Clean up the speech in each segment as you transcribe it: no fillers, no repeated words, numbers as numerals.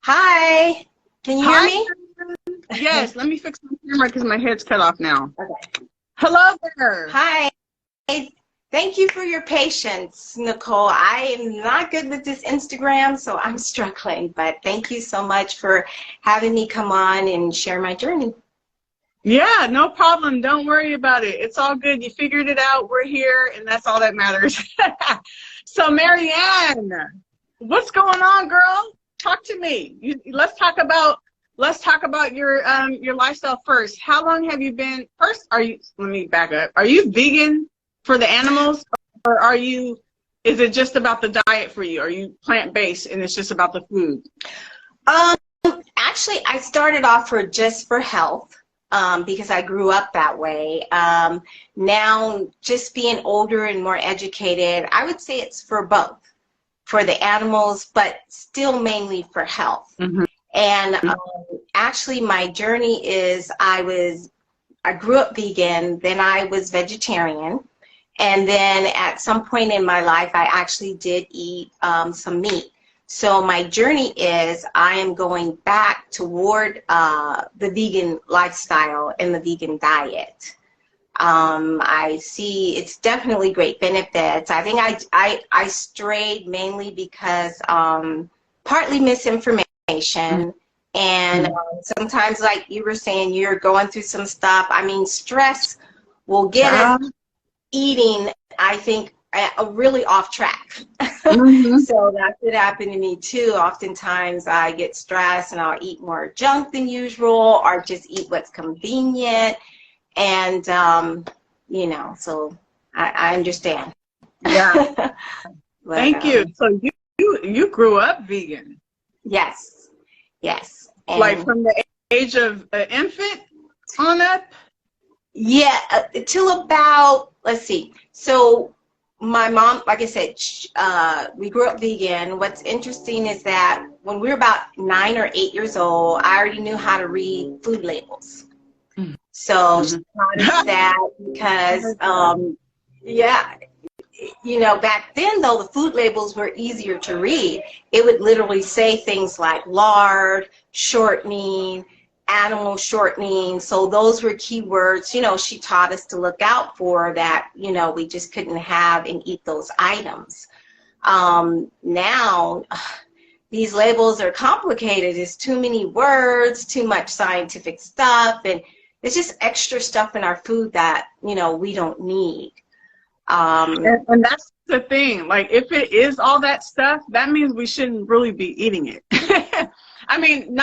Hi, can you hear Hi. me? Yes, let me fix my camera because my head's cut off now. Okay. Hello there. Hi, thank you for your patience, Nicole. I am not good with this Instagram, so I'm struggling, but thank you so much for having me come on and share my journey. Yeah, no problem. Don't worry about it. It's all good. You figured it out. We're here, and that's all that matters. So, Marianne, what's going on, girl? Talk to me. Let's talk about your lifestyle first. How long have you been? First, let me back up. Are you vegan for the animals, or is it just about the diet for you? Are you plant-based and it's just about the food? Actually, I started off just for health. Because I grew up that way. Now, just being older and more educated, I would say it's for both, for the animals, but still mainly for health. Mm-hmm. And actually, my journey is I grew up vegan, then I was vegetarian, and then at some point in my life, I actually did eat some meat. So my journey is I am going back toward the vegan lifestyle and the vegan diet. I see it's definitely great benefits. I think I strayed mainly because partly misinformation, and sometimes, like you were saying, you're going through some stuff. I mean, stress will get us eating, I think, really off track. So that's what happened to me too. Oftentimes I get stressed and I'll eat more junk than usual, or just eat what's convenient. And you know, so I understand. Yeah. But, Thank you. So you grew up vegan? Yes, yes. And like from the age of an infant on up? Yeah, till about, let's see. So my mom, like I said, we grew up vegan. What's interesting is that when we were about 9 or 8 years old, I already knew how to read food labels. So she taught us that because, yeah, you know, back then, though, the food labels were easier to read. It would literally say things like lard, shortening, animal shortening. So those were keywords, you know, she taught us to look out for, that, you know, we just couldn't have and eat those items. Now, these labels are complicated. There's too many words, too much scientific stuff, and it's just extra stuff in our food that, you know, we don't need. And that's the thing. Like, if it is all that stuff, that means we shouldn't really be eating it. I mean,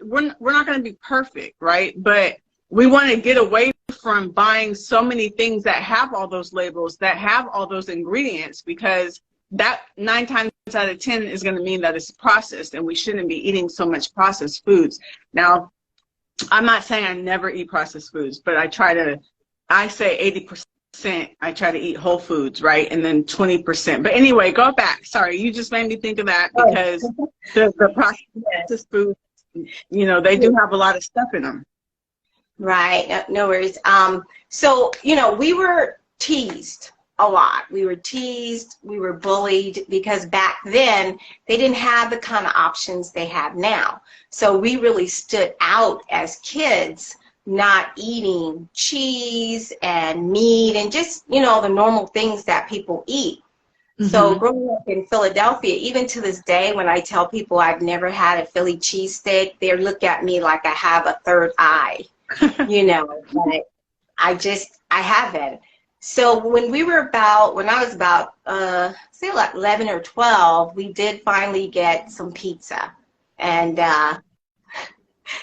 we're not going to be perfect, right? But we want to get away from buying so many things that have all those labels, that have all those ingredients, because that 9 times out of 10 is going to mean that it's processed, and we shouldn't be eating so much processed foods. Now, I'm not saying I never eat processed foods, but I say 80%. I try to eat whole foods, right? And then 20%. But anyway, go back. Sorry, you just made me think of that, because the processed foods, you know, they do have a lot of stuff in them. Right. No worries. So, you know, we were teased a lot. We were teased. We were bullied, because back then they didn't have the kind of options they have now. So we really stood out as kids, not eating cheese and meat and just, you know, the normal things that people eat. So growing up in Philadelphia, even to this day, when I tell people I've never had a Philly cheesesteak, they look at me like I have a third eye, you know, but I haven't. So when I was about, say like 11 or 12, we did finally get some pizza, and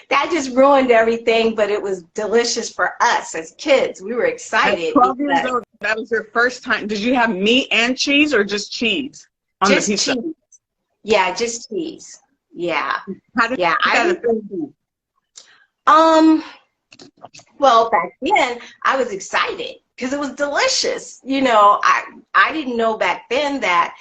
that just ruined everything, but it was delicious for us as kids. We were excited. At 12 years old, that was your first time. Did you have meat and cheese, or just cheese on the pizza? Cheese. Yeah, just cheese. Yeah. How did well, back then I was excited because it was delicious. You know, I didn't know back then that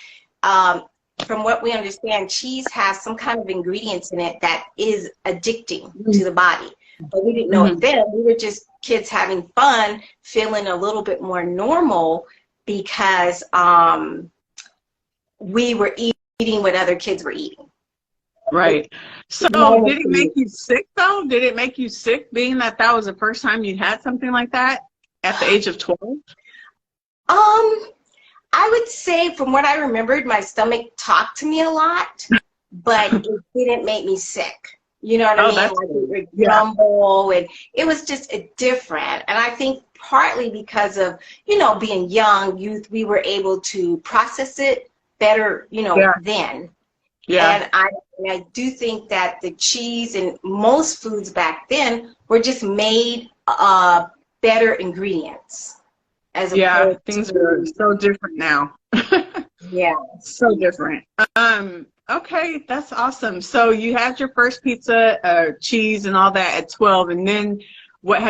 from what we understand, cheese has some kind of ingredients in it that is addicting to the body. But we didn't know it then. We were just kids having fun, feeling a little bit more normal, because we were eating what other kids were eating. Right. So did it make you sick though? Did it make you sick being that that was the first time you had something like that at the age of 12? I would say from what I remembered, my stomach talked to me a lot, but it didn't make me sick. You know what I Oh, mean? that's Like it good. would Yeah. grumble, and it was just a different. And I think partly because of, being young, youth, we were able to process it better, Yeah. then. Yeah. And I do think that the cheese and most foods back then were just made better ingredients as Yeah. opposed Things are to, so different now. yeah. So different. Okay, that's awesome. So you had your first pizza, cheese and all that at 12, and then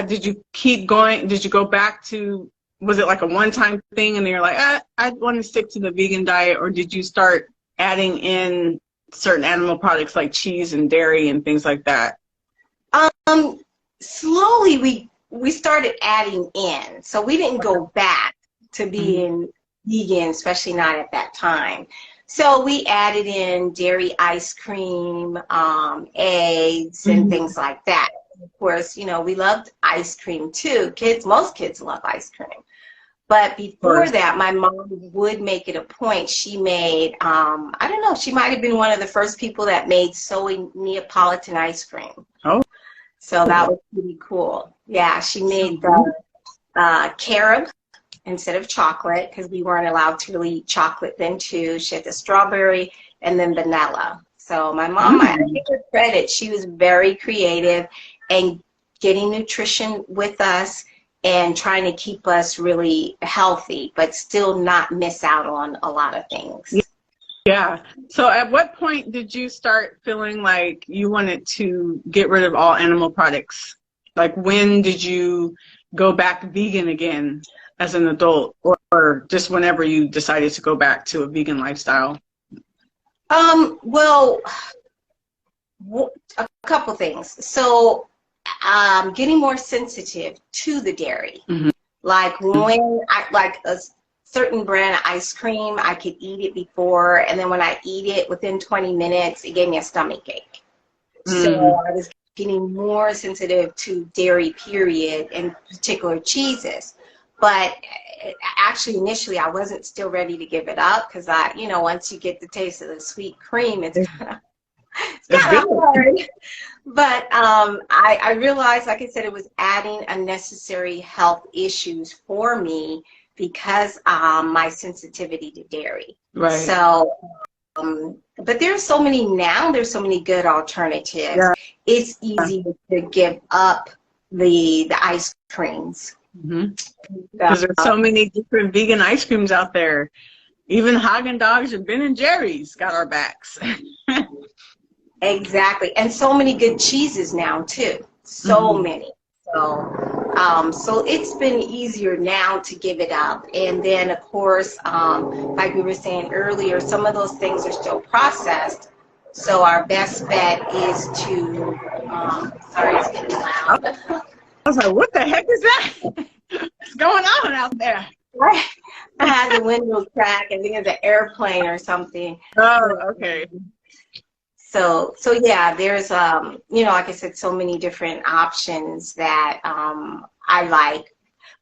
did you keep going? Did you go back to, was it like a one-time thing and then you're like, I want to stick to the vegan diet, or did you start adding in certain animal products like cheese and dairy and things like that? Slowly we started adding in. So we didn't go back to Mhm. being vegan, especially not at that time. So we added in dairy ice cream, eggs, and Mhm. things like that. Of course, we loved ice cream too. Most kids love ice cream. But Of before course. that, my mom would make it a point. She made, I don't know, she might have been one of the first people that made soy Neapolitan ice cream. Oh. So that was pretty cool. Yeah, she So made the carob instead of chocolate because we weren't allowed to really eat chocolate then too. She had the strawberry and then vanilla. So my mom, I mm. give her credit. She was very creative and getting nutrition with us and trying to keep us really healthy, but still not miss out on a lot of things. Yeah. So at what point did you start feeling like you wanted to get rid of all animal products? Like when did you go back vegan again as an adult, or just whenever you decided to go back to a vegan lifestyle? Well, a couple things. So, getting more sensitive to the dairy. Hmm. Like when I like a certain brand of ice cream, I could eat it before, and then when I eat it within 20 minutes, it gave me a stomach ache. So Mm. I was getting more sensitive to dairy, period, and particular cheeses. But actually, initially, I wasn't still ready to give it up because once you get the taste of the sweet cream, it's it's It's kind good. of hard. But I realized, like I said, it was adding unnecessary health issues for me because my sensitivity to dairy. Right. So, but there's so many now. There's so many good alternatives. Yeah. It's easy to give up the ice creams. Because there's so many different vegan ice creams out there. Even Haagen-Dazs and Ben and Jerry's got our backs. Exactly, and so many good cheeses now too. So Mhm. many. So it's been easier now to give it up. And then, of course, like we were saying earlier, some of those things are still processed. So our best bet is to, sorry, it's getting I loud. was like, what the heck is that? What's going on out there? I had the window crack. I think it's an airplane or something. Oh, okay. So yeah, there's like I said, so many different options that I like.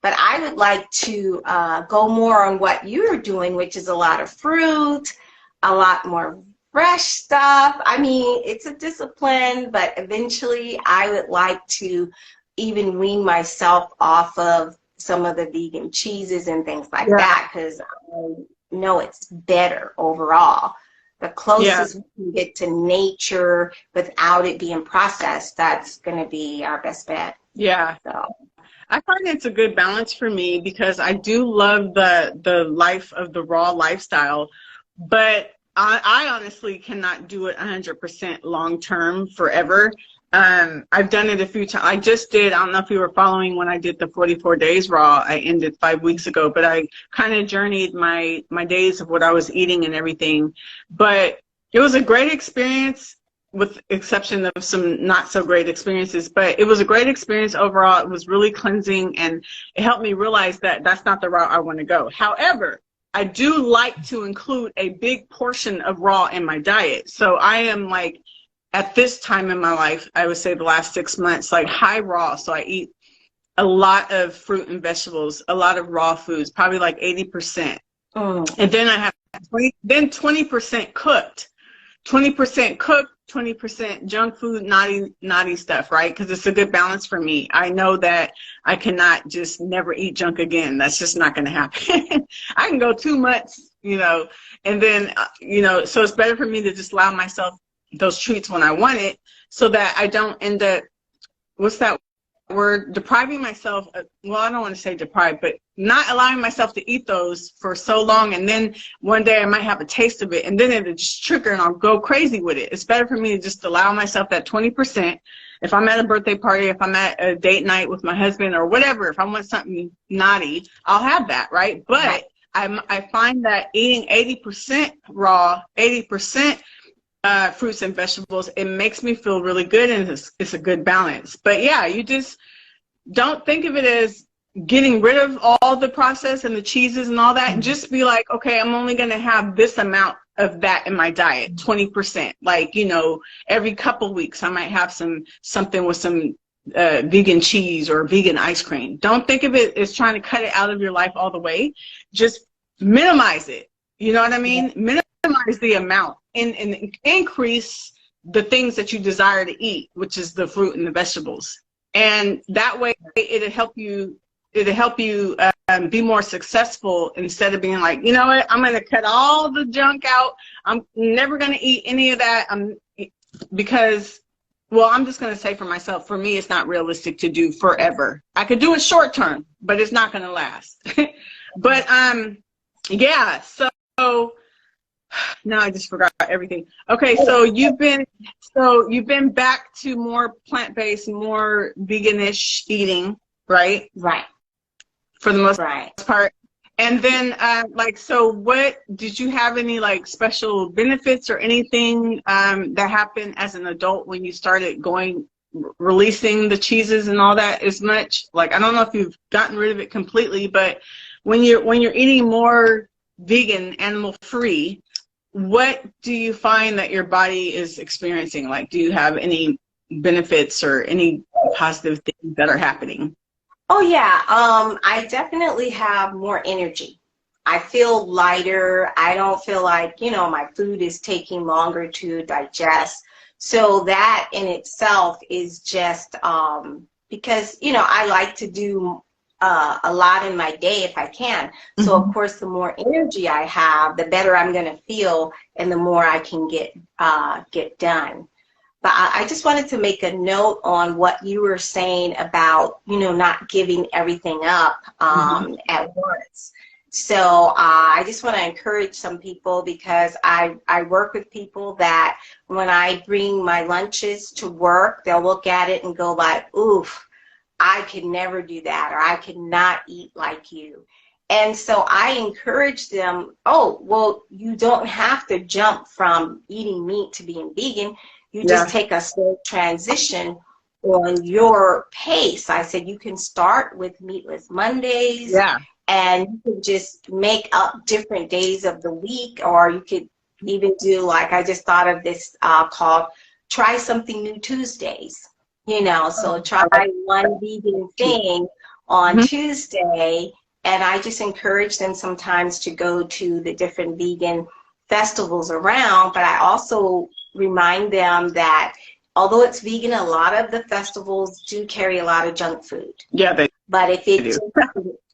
But I would like to go more on what you're doing, which is a lot of fruit, a lot more fresh stuff. I mean, it's a discipline, but eventually I would like to even wean myself off of some of the vegan cheeses and things like Yeah. that because I know it's better overall. The Yeah. closest we can get to nature without it being processed, that's going to be our best bet. Yeah. So. I find it's a good balance for me because I do love the life of the raw lifestyle, but I honestly cannot do it 100% long term forever. I've done it a few times. I just did, I don't know if you were following when I did the 44 days raw. I ended 5 weeks ago, but I kind of journeyed my days of what I was eating and everything. But it was a great experience, with exception of some not so great experiences, but it was a great experience overall. It was really cleansing, and it helped me realize that that's not the route I want to go. However, I do like to include a big portion of raw in my diet. So I am like at this time in my life, I would say the last 6 months, like high raw. So I eat a lot of fruit and vegetables, a lot of raw foods, probably like 80%. And then I have 20% cooked, 20% junk food, naughty stuff, right? Because it's a good balance for me. I know that I cannot just never eat junk again. That's just not going to happen. I can go 2 months, and then, so it's better for me to just allow myself those treats when I want it, so that I don't end up, what's that word, depriving myself. Well, I don't want to say deprive, but not allowing myself to eat those for so long, and then one day I might have a taste of it, and then it'll just trigger and I'll go crazy with it. It's better for me to just allow myself that 20%. If I'm at a birthday party, if I'm at a date night with my husband or whatever, if I want something naughty, I'll have that, right? But I find that eating 80% raw, 80% fruits and vegetables, it makes me feel really good, and it's a good balance. But yeah, you just don't think of it as getting rid of all the processed and the cheeses and all that. Just be like, okay, I'm only going to have this amount of that in my diet, 20%. Like, every couple weeks I might have something with some vegan cheese or vegan ice cream. Don't think of it as trying to cut it out of your life all the way. Just minimize it. You know what I mean? Yeah. Minimize the amount and increase the things that you desire to eat, which is the fruit and the vegetables. And that way it'll help you be more successful, instead of being like, you know what, I'm going to cut all the junk out. I'm never going to eat any of that. Because, well, I'm just going to say for myself, for me, it's not realistic to do forever. I could do it short term, but it's not going to last. But, yeah, so now I just forgot everything. Okay, so you've been back to more plant-based, more veganish eating, right? Right. For the most part. And then, so what, did you have any, special benefits or anything that happened as an adult when you started releasing the cheeses and all that as much? I don't know if you've gotten rid of it completely, but when you're eating more vegan, animal-free, what do you find that your body is experiencing? Do you have any benefits or any positive things that are happening? Oh, yeah. I definitely have more energy. I feel lighter. I don't feel like, my food is taking longer to digest. So that in itself is just because, I like to do a lot in my day if I can. So, of course, the more energy I have, the better I'm going to feel, and the more I can get done. But I just wanted to make a note on what you were saying about, not giving everything up at once. So I just want to encourage some people, because I work with people that when I bring my lunches to work, they'll look at it and go like, oof, I could never do that, or I could not eat like you. And so I encourage them, oh, well, you don't have to jump from eating meat to being vegan. You just take a slow transition on your pace. I said you can start with meatless Mondays, and you can just make up different days of the week, or you could even do, I just thought of this called Try Something New Tuesdays. So try one vegan thing on Tuesday, and I just encourage them sometimes to go to the different vegan festivals around, but I also remind them that although it's vegan, a lot of the festivals do carry a lot of junk food. Yeah, but if it just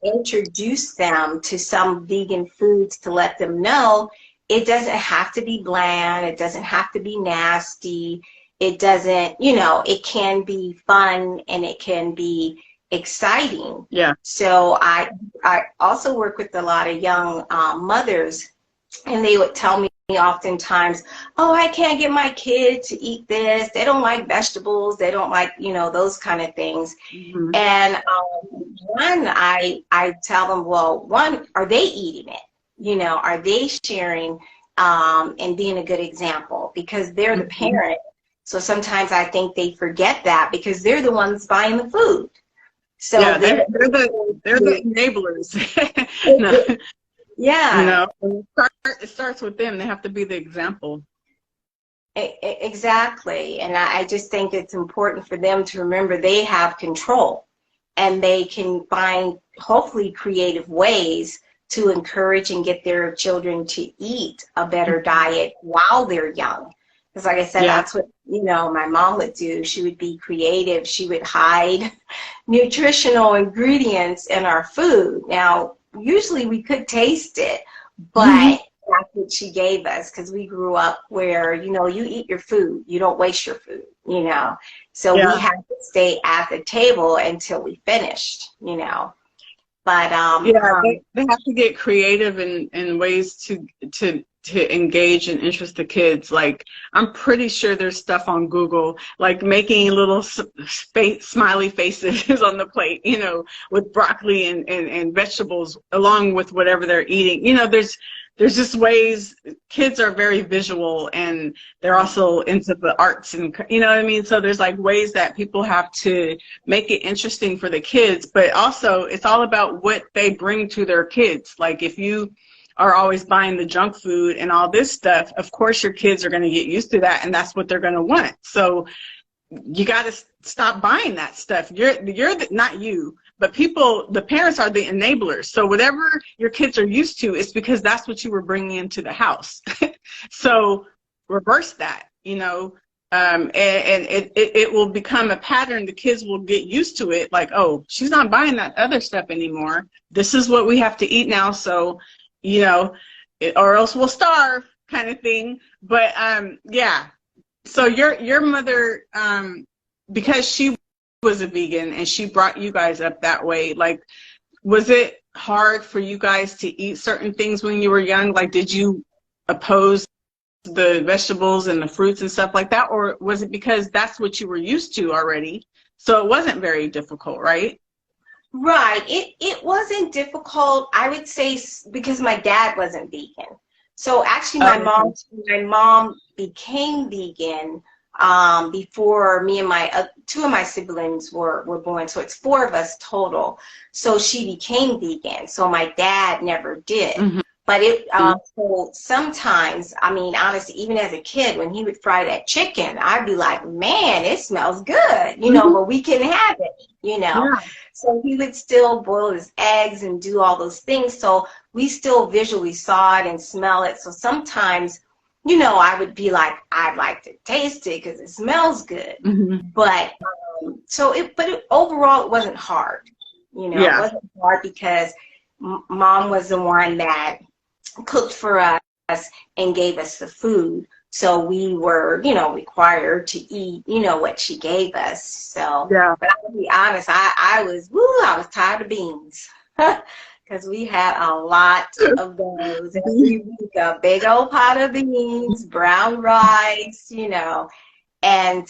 introduce them to some vegan foods to let them know it doesn't have to be bland, it doesn't have to be nasty, it doesn't, it can be fun and it can be exciting. Yeah. So I also work with a lot of young mothers, and they would tell me oftentimes, oh, I can't get my kid to eat this. They don't like vegetables. They don't like, those kind of things. And one, I tell them, well, one, are they eating it? Are they sharing and being a good example? Because they're the parent. So sometimes I think they forget that because they're the ones buying the food. So yeah, they're the enablers. No. Yeah. It starts with them. They have to be the example. Exactly. And I just think it's important for them to remember they have control and they can find hopefully creative ways to encourage and get their children to eat a better diet while they're young. Because like I said, Yeah. that's what, my mom would do. She would be creative. She would hide nutritional ingredients in our food. Now, usually we could taste it, but that's what she gave us because we grew up where, you eat your food. You don't waste your food. So we Yeah. had to stay at the table until we finished. But Yeah, they have to get creative in ways to engage and interest the kids. Like, I'm pretty sure there's stuff on Google, like making little smiley faces on the plate, with broccoli and vegetables along with whatever they're eating. There's just ways. Kids are very visual, and they're also into the arts, and you know what I mean? So there's like ways that people have to make it interesting for the kids, but also it's all about what they bring to their kids. Like, if you are always buying the junk food and all this stuff, of course your kids are going to get used to that, and that's what they're going to want. So you got to stop buying that stuff. Not you, but the parents are the enablers. So whatever your kids are used to, it's because that's what you were bringing into the house. So reverse that, and it will become a pattern. The kids will get used to it. Like, oh, she's not buying that other stuff anymore. This is what we have to eat now. So, or else we'll starve, kind of thing. But yeah. So your mother, because she was a vegan and she brought you guys up that way, like, was it hard for you guys to eat certain things when you were young? Like, did you oppose the vegetables and the fruits and stuff like that? Or was it because that's what you were used to already? So it wasn't very difficult, right? right, it wasn't difficult, I would say, because my dad wasn't vegan. So actually, my mom became vegan before me and my two of my siblings were born. So it's four of us total. So she became vegan. So my dad never did. But so sometimes, I mean, honestly, even as a kid, when he would fry that chicken, I'd be like, man, it smells good, but we can have it. Yeah. So he would still boil his eggs and do all those things. So we still visually saw it and smell it. So sometimes, I would be like, I'd like to taste it because it smells good. But overall, it wasn't hard. It wasn't hard because mom was the one that cooked for us and gave us the food. So we were, required to eat, what she gave us. So, Yeah. but I'll be honest, I was tired of beans because we had a lot of those every week, a big old pot of beans, brown rice, and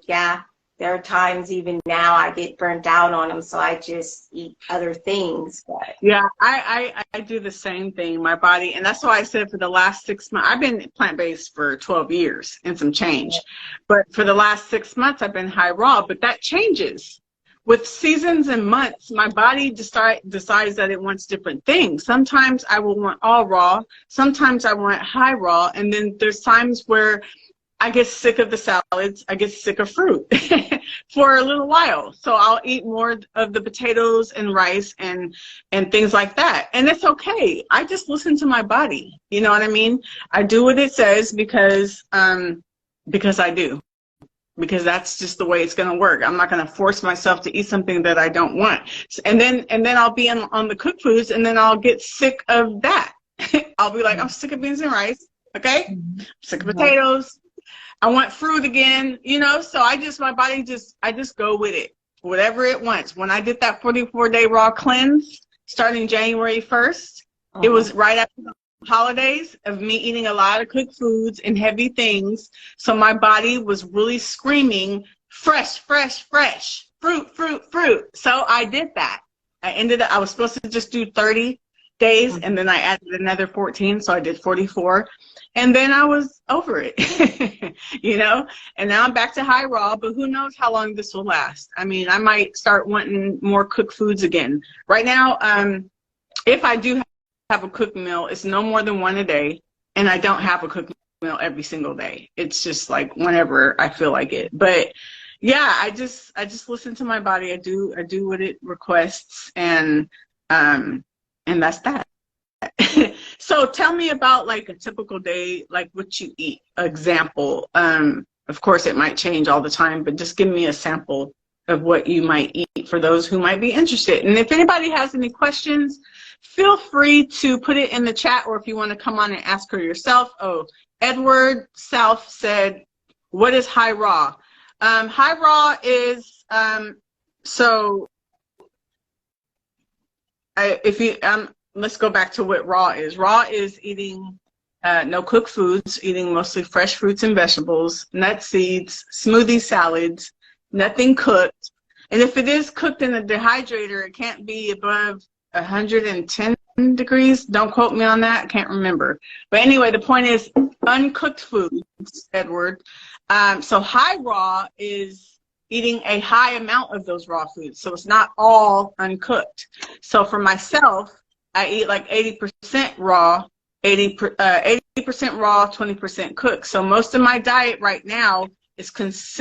yeah. There are times even now I get burnt out on them, so I just eat other things. But yeah, I do the same thing. My body, and that's why I said for the last 6 months, I've been plant-based for 12 years and some change. But for the last 6 months, I've been high raw. But that changes. With seasons and months, my body decides that it wants different things. Sometimes I will want all raw. Sometimes I want high raw. And then there's times where I get sick of the salads. I get sick of fruit for a little while. So I'll eat more of the potatoes and rice and things like that. And it's okay. I just listen to my body. You know what I mean? I do what it says because I do. Because that's just the way it's going to work. I'm not going to force myself to eat something that I don't want. And then I'll be on the cooked foods, and then I'll get sick of that. I'll be like, I'm sick of beans and rice. Okay? I'm sick of potatoes. I want fruit again, so I just go with it, whatever it wants. When I did that 44-day raw cleanse starting January 1st, it was right after the holidays of me eating a lot of cooked foods and heavy things. So my body was really screaming, fresh, fresh, fresh, fruit, fruit, fruit. So I did that. I was supposed to just do 30 days, and then I added another 14, so I did 44. And then I was over it, and now I'm back to high raw, but who knows how long this will last. I mean, I might start wanting more cooked foods again. Right now, if I do have a cooked meal, it's no more than one a day, and I don't have a cooked meal every single day. It's just like whenever I feel like it. But yeah, I just listen to my body. I do what it requests, and that's that. So tell me about like a typical day, like what you eat. Example. Of course it might change all the time, but just give me a sample of what you might eat for those who might be interested. And if anybody has any questions, feel free to put it in the chat, or if you want to come on and ask her yourself. Oh, Edward South said, what is high raw? High raw is, let's go back to what raw is. Raw is eating no cooked foods, eating mostly fresh fruits and vegetables, nut seeds, smoothie salads, nothing cooked. And if it is cooked in a dehydrator, it can't be above 110 degrees. Don't quote me on that. I can't remember. But anyway, the point is uncooked foods, Edward. So high raw is eating a high amount of those raw foods. So it's not all uncooked. So for myself, I eat like 80% raw, 80% raw, 20% cooked. So most of my diet right now is consists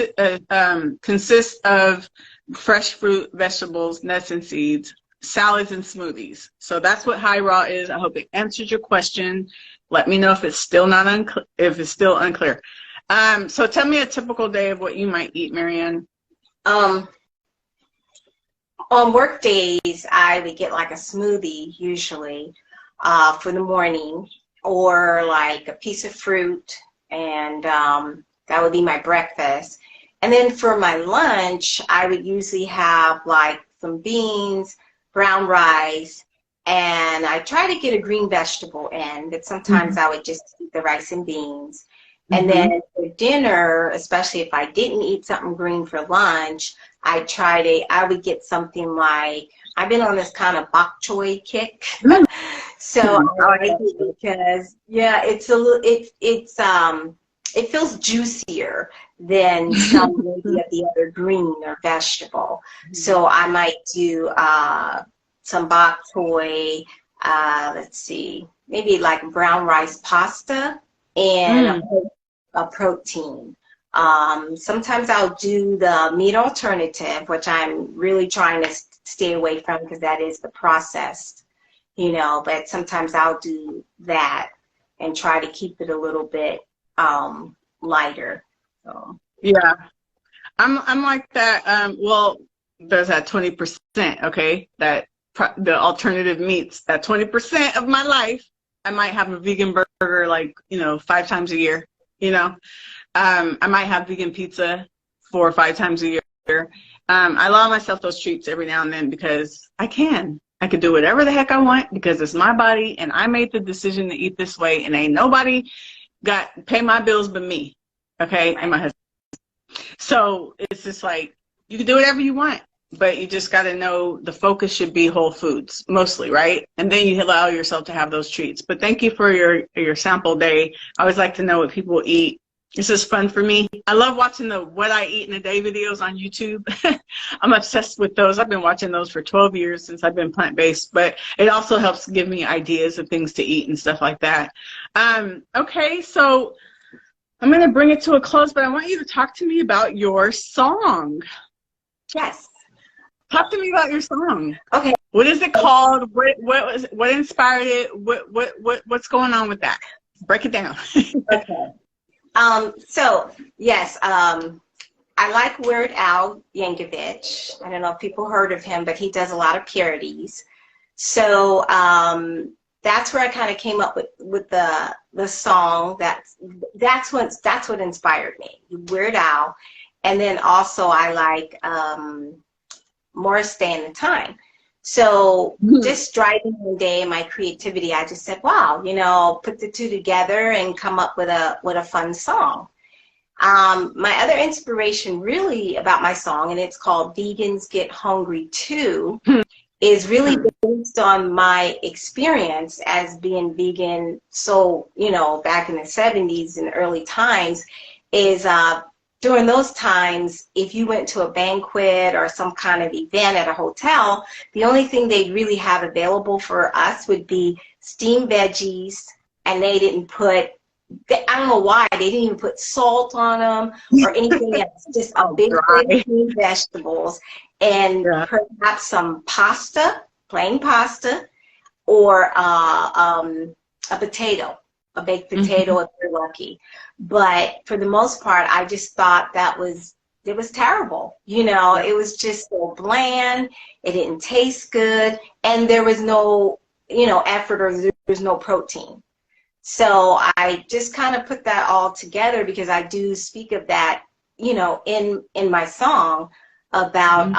of fresh fruit, vegetables, nuts and seeds, salads and smoothies. So that's what high raw is. I hope it answered your question. Let me know if it's still not unclear. So tell me a typical day of what you might eat, Marianne. On work days, I would get like a smoothie usually for the morning, or like a piece of fruit, and that would be my breakfast. And then for my lunch, I would usually have like some beans, brown rice, and I try to get a green vegetable in, but sometimes I would just eat the rice and beans. And then for dinner, especially if I didn't eat something green for lunch, I would get something like, I've been on this kind of bok choy kick. So I like it because, yeah, it feels juicier than some maybe of the other green or vegetable. So I might do some bok choy, let's see, maybe like brown rice pasta and a protein. Sometimes I'll do the meat alternative, which I'm really trying to stay away from because that is the processed, but sometimes I'll do that and try to keep it a little bit lighter. So yeah, I'm like that. Well, there's that 20%, okay, that the alternative meats, that 20% of my life, I might have a vegan burger like 5 times a year. I might have vegan pizza 4 or 5 times a year. I allow myself those treats every now and then because I can do whatever the heck I want because it's my body and I made the decision to eat this way, and ain't nobody pay my bills but me, okay, and my husband. So it's just like you can do whatever you want, but you just got to know the focus should be whole foods mostly, right? And then you allow yourself to have those treats. But thank you for your sample day. I always like to know what people eat. This is fun for me. I love watching the what I eat in a day videos on YouTube. I'm obsessed with those. I've been watching those for 12 years since I've been plant-based, but it also helps give me ideas of things to eat and stuff like that. Okay, so I'm going to bring it to a close, but I want you to talk to me about your song. yes. Talk to me about your song. Okay. What is it called? What inspired it? What's going on with that? Break it down. Okay. So yes, I like Weird Al Yankovic. I don't know if people heard of him, but he does a lot of parodies. So that's where I kind of came up with the song. That's what inspired me. Weird Al, and then also I like Morris Day and the Time. So just driving one day in my creativity, I just said, wow, put the two together and come up with a fun song. My other inspiration really about my song, and it's called Vegans Get Hungry Too, is really based on my experience as being vegan. So, back in the 70s and early times is during those times, if you went to a banquet or some kind of event at a hotel, the only thing they'd really have available for us would be steamed veggies, and they didn't put I don't know why they didn't even put salt on them or anything else. Just a big plate of green vegetables and Yeah. perhaps some pasta, plain pasta, or a potato, a baked potato if you're lucky. But for the most part, I just thought it was terrible. You know, it was just so bland. It didn't taste good, and there was no, effort, or there was no protein. So I just kind of put that all together because I do speak of that, in my song about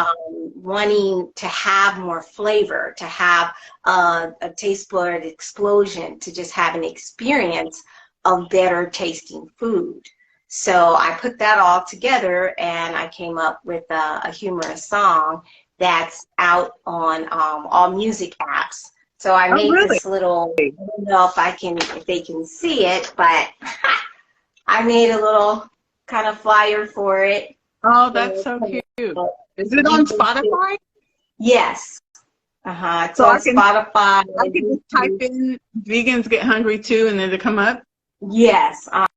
wanting to have more flavor, to have a taste bud explosion, to just have an experience of better tasting food. So I put that all together and I came up with a humorous song that's out on all music apps. So I made this little, I don't know if they can see it, but I made a little kind of flyer for it. Oh, that's so cute. Is it on Spotify? Yes. It's on Spotify. I can just type in "vegans get hungry too" and then it come up. Yes. Oh,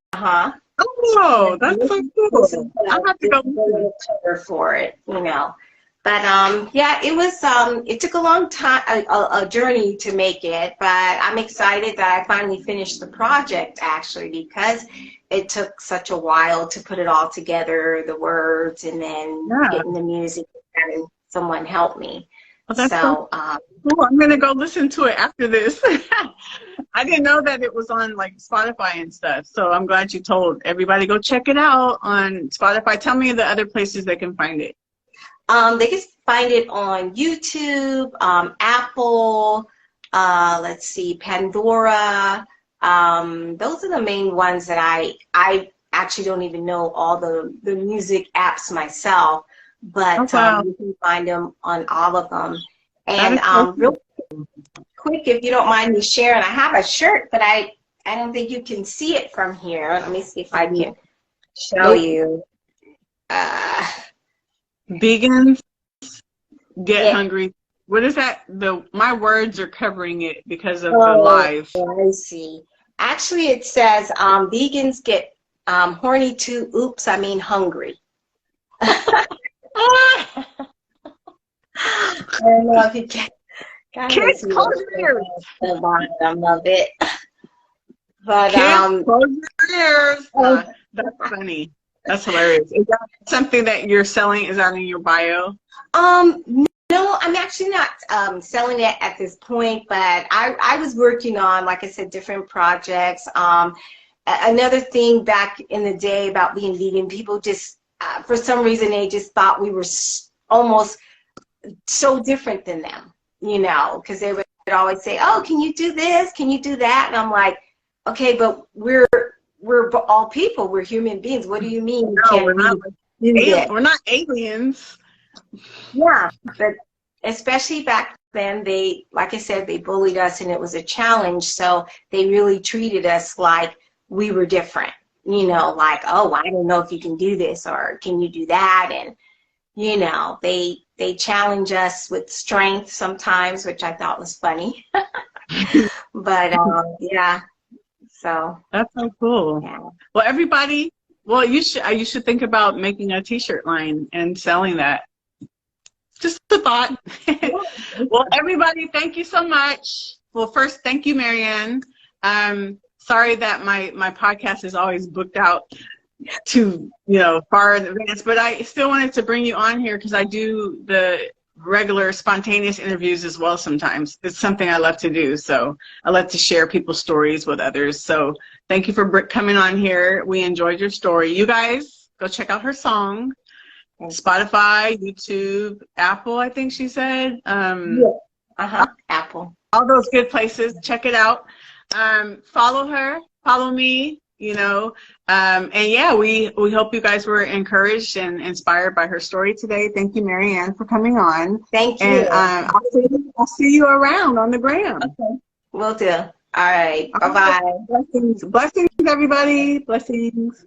that's so cool. I'll have to go cover for it, But yeah, it took a long time, a journey to make it, but I'm excited that I finally finished the project actually, because it took such a while to put it all together, the words, and then getting the music, and someone help me. Well, that's so cool. I'm gonna go listen to it after this. I didn't know that it was on like Spotify and stuff, so I'm glad you told everybody go check it out on Spotify. Tell me the other places they can find it. They can find it on YouTube, Apple, let's see, Pandora. Those are the main ones that I actually don't even know all the music apps myself, but you can find them on all of them. And real quick, if you don't mind me sharing, I have a shirt, but I don't think you can see it from here. Let me see if I can show you. Vegans get hungry. What is that? My words are covering it because of the live. I see. Actually, it says vegans get horny too. Oops, I mean hungry. I don't know if you can. Kids, close your ears. The bottom of it. But Kids, close your ears. That's funny. That's hilarious. Is that something that you're selling? Is that in your bio? No, I'm actually not selling it at this point, but I was working on, like I said, different projects. Another thing back in the day about being vegan, people just, for some reason, they just thought we were almost so different than them, because they would always say, oh, can you do this? Can you do that? And I'm like, okay, but we're all people. We're human beings. What do you mean? No, we're not aliens. Yeah, but especially back then, like I said, they bullied us and it was a challenge. So they really treated us like we were different, like, oh, I don't know if you can do this or can you do that? And, they challenge us with strength sometimes, which I thought was funny. But yeah. So that's so cool. Yeah. Well, everybody, you should think about making a T-shirt line and selling that. Just a thought. Well, everybody, thank you so much. Well, first, thank you, Marianne. Sorry that my podcast is always booked out to far in advance, but I still wanted to bring you on here because I do the regular spontaneous interviews as well sometimes. It's something I love to do, so I love to share people's stories with others. So thank you for coming on here. We enjoyed your story. You guys go check out her song. Spotify, YouTube, Apple, I think she said. Apple. All those good places. Check it out. Follow her, follow me, and yeah, we hope you guys were encouraged and inspired by her story today. Thank you, Marianne, for coming on. Thank you. And I'll see you around on the gram. Okay. Will do. All right. Bye-bye. Blessings, everybody. Blessings.